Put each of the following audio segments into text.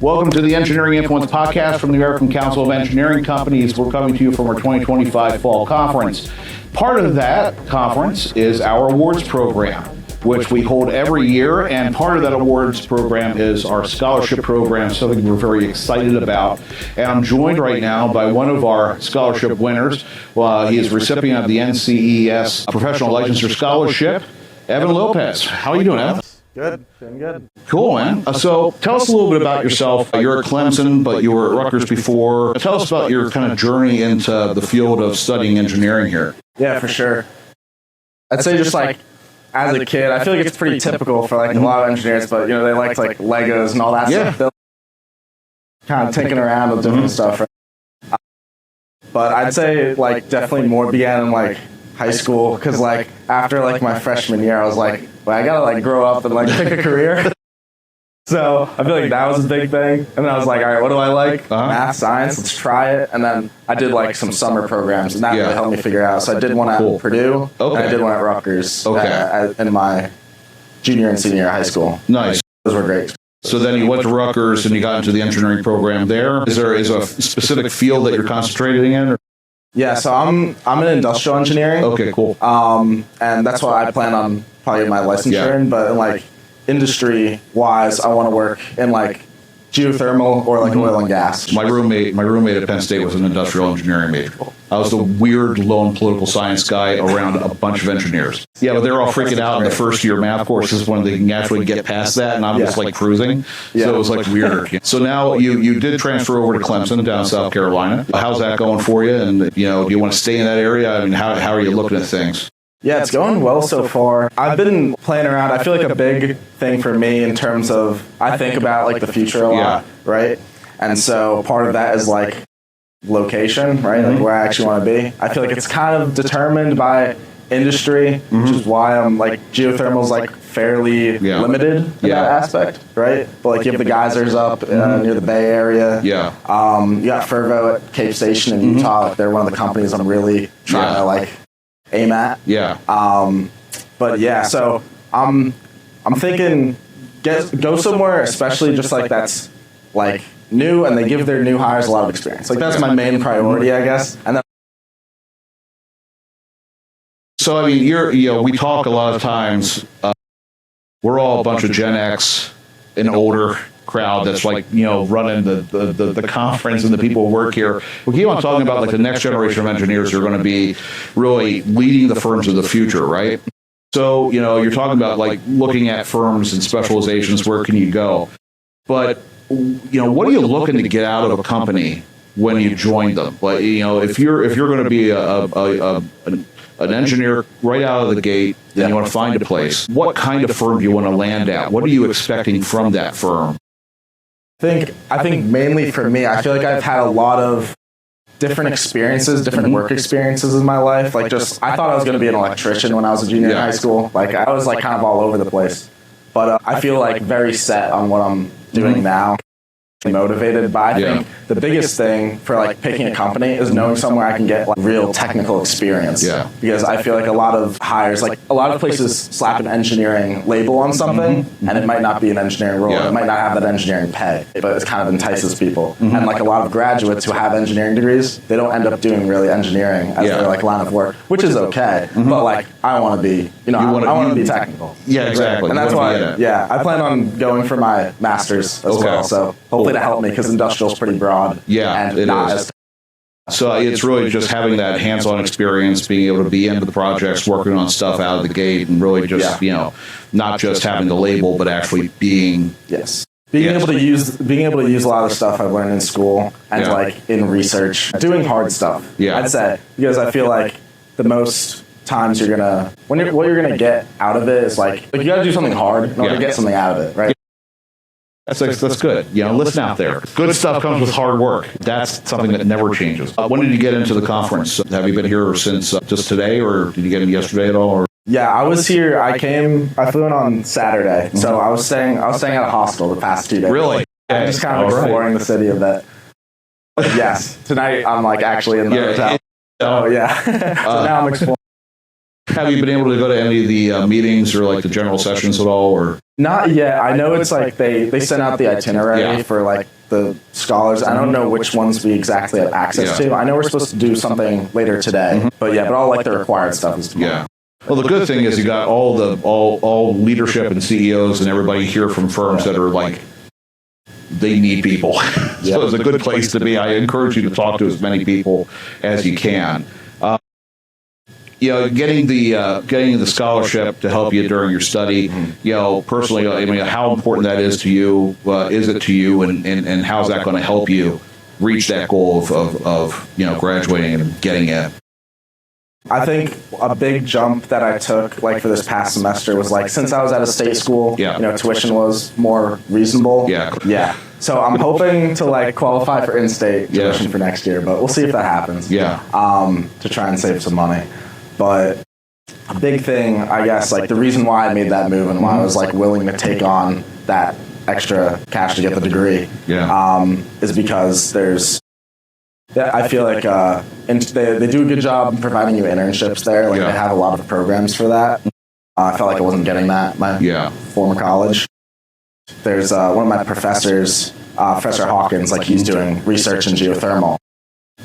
Welcome to the Engineering Influence podcast from the American Council of Engineering Companies. We're coming to you from our 2025 Fall Conference. Part of that conference is our awards program, which we hold every year, and part of that awards program is our scholarship program, something we're very excited about. And I'm joined right now by one of our scholarship winners. He is a recipient of the NCEES Professional Licensure Scholarship, Evan Lopez. How are you doing, Evan? Good, doing good. Cool, man. So tell us a little bit about yourself. You're at Clemson, but you were at Rutgers before. Tell us about your kind of journey into the field of studying engineering here. Yeah, for sure. I'd say just like as a kid, I feel like it's pretty typical for like a lot of engineers, but you know, they liked like Legos and all that stuff. They're kind of tinkering around with different stuff. Right? But I'd say like definitely more began in like high school, because like after like my freshman year, I was like, well, I gotta like grow up and like pick a career. So I feel like that was a big thing. And then I was like, all right, what do I like? Math, science, let's try it. And then I did like some summer programs, and that really helped me figure out. So I did one at Purdue, and I did one at Rutgers in my junior and senior year of high school. Nice. Those were great. So then you went to Rutgers and you got into the engineering program there. Is there a specific field that you're concentrating in? Or? Yeah, so I'm in industrial engineering. Okay, cool. And that's what I plan on probably my licensure in, but like industry wise, I want to work in like geothermal or like oil and gas. My roommate at Penn State was an industrial engineering major. I was the weird lone political science guy around a bunch of engineers. Yeah, but they're all freaking out in the first year math courses when they can actually get past that, and I'm just like cruising. So it was like weirder. So now you did transfer over to Clemson down in South Carolina. How's that going for you? And do you want to stay in that area? I mean, how are you looking at things? Yeah, it's going well so far. I've been playing around. I feel like a big thing for me in terms of, I think about like the future a lot, right? And so part of that is like location, right? Like where I actually want to be. I feel like it's kind of determined by industry, which is why I'm like geothermal is like fairly limited in that aspect, right? But like you have the geysers up near the Bay Area. You got Fervo at Cape Station in Utah. They're one of the companies I'm really trying to like aim at. But yeah, so I'm thinking go somewhere, especially just like that's like new, and they give their new hires a lot of experience. Like that's my main priority, I guess. And then so I mean, we talk a lot of times. We're all a bunch of Gen X, an older crowd that's like running the conference, and the people who work here. We keep on talking about like the next generation of engineers who are going to be really leading the firms of the future, right? So you're talking about like looking at firms and specializations. Where can you go? But what are you looking to get out of a company when you join them? Like if you're going to be an engineer right out of the gate, and you want to find a place, what kind of firm do you want to land at? What are you expecting from that firm? I think mainly for me, I feel like I've had a lot of different experiences, different work experiences in my life. Like I thought I was going to be an electrician when I was a junior in high school. Like I was like kind of all over the place. But I feel like very set on what I'm doing now. Motivated, but I think the biggest thing for like picking a company is knowing somewhere I can get like real technical experience. Because I feel like a lot of hires, like a lot of places slap an engineering label on something, and it might not be an engineering role. It might not have that engineering pay, but it kind of entices people. And like a lot of graduates who have engineering degrees, they don't end up doing really engineering as their like line of work, which is okay. But like I want to be, I want to be technical. Exactly. And that's why, I plan on going for my master's as well. So hopefully to help me, because industrial is pretty broad. And it is. So it's really just having that hands-on experience, being able to be into the projects, working on stuff out of the gate, and really just not just having the label, but actually being being able to use a lot of the stuff I've learned in school and like in research, doing hard stuff. I'd say, because I feel like the most times what you're gonna get out of it is like you got to do something hard in order to get something out of it, right? That's good. Listen out there. Good stuff comes with hard work. That's something that never changes. When did you get into the conference? Have you been here since just today, or did you get in yesterday at all? Or? Yeah, I was here. I flew in on Saturday, so I was staying at a hostel the past 2 days. Really? I'm just kind of exploring the city a bit. Yes, tonight I'm like actually in the hotel. So now I'm exploring. Have you been able to go to any of the meetings or like the general sessions at all? Or not yet. I know it's like they sent out the itinerary for like the scholars. I don't know which ones we exactly have access to. I know we're supposed to do something later today, but all like the required stuff is tomorrow. Yeah. Well, the good thing is you got all leadership and CEOs and everybody here from firms that are like, they need people. So it's a good place to be. I encourage you to talk to as many people as you can. Getting the scholarship to help you during your study, personally, I mean, how important that is to you, and how's that going to help you reach that goal of graduating and getting in? I think a big jump that I took like for this past semester was like, since I was at a state school, tuition was more reasonable. Yeah. So I'm hoping to like qualify for in-state tuition for next year, but we'll see if that happens. To try and save some money. But a big thing, I guess, like the reason why I made that move and why I was like willing to take on that extra cash to get the degree is because I feel like they do a good job providing you internships there. Like they have a lot of programs for that. I felt like I wasn't getting that at my former college. There's one of my professors, Professor Hawkins, like he's doing research in geothermal.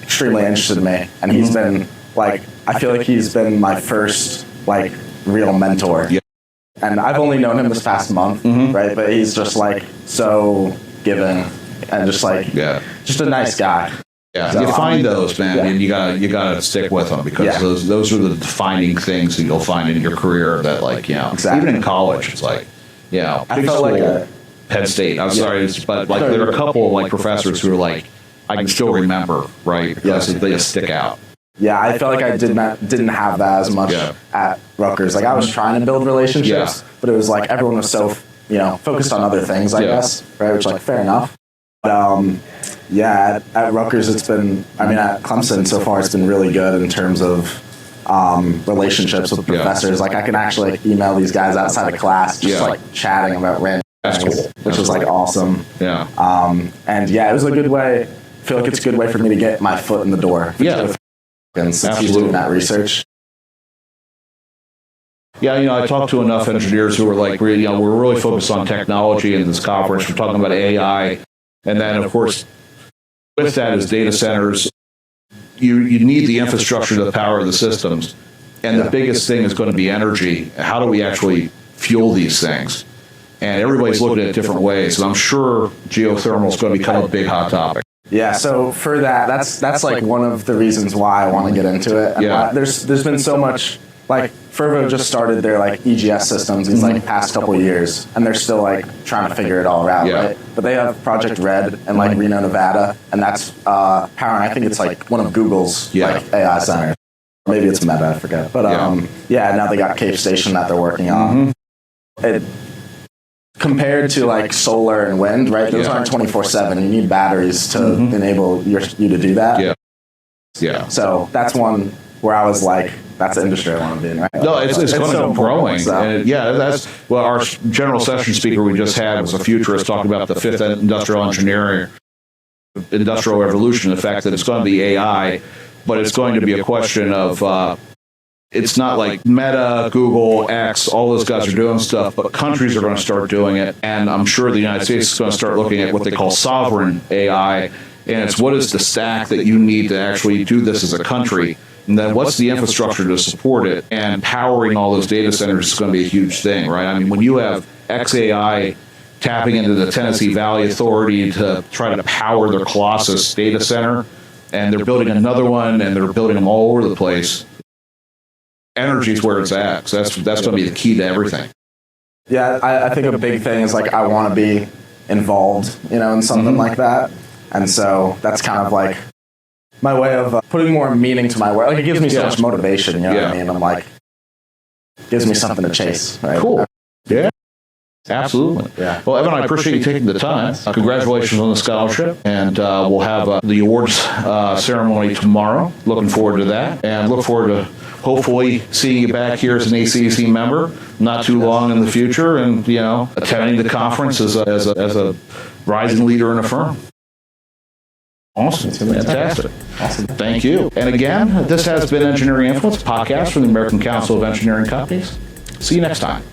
Extremely interested in me. And he's been like, I feel like he's been my first like real mentor. And I've only known him this past month, right? But he's just like so giving and just like just a nice guy. So, you find those, man, and you gotta stick with them because those are the defining things that you'll find in your career. That like even in college, it's like I felt like Penn State. I'm sorry, but like there are a couple of like professors who are like I can still remember, right? Because they just stick out. Yeah, I felt like I didn't have that as much at Rutgers. Like I was trying to build relationships, but it was like everyone was so focused on other things, I guess, right? Which like fair enough. But at Rutgers it's been, at Clemson so far it's been really good in terms of relationships with professors. Like I can actually like email these guys outside of class, just like chatting about random things, which was like awesome. And it was a good way. I feel like it's a good way for me to get my foot in the door. And since he's doing that research. I talked to enough engineers who were like, we're really focused on technology in this conference. We're talking about AI. And then, of course, with that is data centers. You need the infrastructure to power the systems. And the biggest thing is going to be energy. How do we actually fuel these things? And everybody's looking at different ways. And I'm sure geothermal is going to become a big hot topic. Yeah, so for that's like one of the reasons why I want to get into it. And there's been so much, like Fervo just started their like EGS systems these like past couple of years, and they're still like trying to figure it all out, right? But they have Project Red in like Reno, Nevada, and that's powering, I think it's like one of Google's like AI centers. Maybe it's Meta, I forget. But now they got Cape Station that they're working on. Compared to like solar and wind, right? Those aren't 24/7. You need batteries to enable you to do that. So that's one where I was like, that's the industry I want to be in, right? No, it's going to be growing. So. And that's our general session speaker we just had was a futurist talking about the fifth industrial revolution, the fact that it's going to be AI, but it's going to be a question of it's not like Meta, Google, X, all those guys are doing stuff, but countries are going to start doing it. And I'm sure the United States is going to start looking at what they call sovereign AI. And it's what is the stack that you need to actually do this as a country? And then what's the infrastructure to support it? And powering all those data centers is going to be a huge thing, right? I mean, when you have XAI tapping into the Tennessee Valley Authority to try to power their Colossus data center, and they're building another one, and they're building them all over the place, energy is where it's at. So that's going to be the key to everything. Yeah, I think a big thing is like I want to be involved, in something like that. And so that's kind of like my way of putting more meaning to my work. Like it gives me so much motivation, you know what I mean? I'm like, gives me something to chase, right? Cool. Yeah. Absolutely. Yeah. Well, Evan, I appreciate you taking the time. Congratulations on the scholarship. And we'll have the awards ceremony tomorrow. Looking forward to that. And look forward to hopefully seeing you back here as an ACEC member not too long in the future and, attending the conference as a rising leader in a firm. Awesome. Fantastic. Awesome. Thank you. And again, this has been Engineering Influence, podcast from the American Council of Engineering Companies. See you next time.